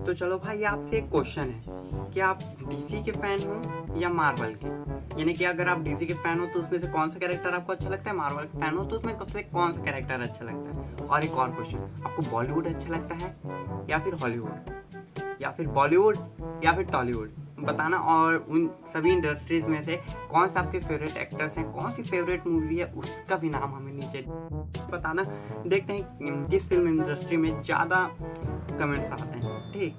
तो चलो भाई आपसे एक क्वेश्चन है कि आप डीसी के फैन हो या मार्वल के। यानी कि अगर आप डीसी के फैन हो तो उसमें से कौन सा कैरेक्टर आपको अच्छा लगता है, मार्वल के फैन हो तो उसमें से कौन सा कैरेक्टर अच्छा लगता है। और एक और क्वेश्चन, आपको बॉलीवुड अच्छा लगता है या फिर हॉलीवुड, या फिर बॉलीवुड या फिर टॉलीवुड, बताना। और उन सभी इंडस्ट्रीज में से कौन सा आपके फेवरेट एक्टर्स हैं, कौन सी फेवरेट मूवी है उसका भी नाम हमें नीचे बताना। देखते हैं किस फिल्म इंडस्ट्री में ज़्यादा कमेंट्स आते हैं। ठीक।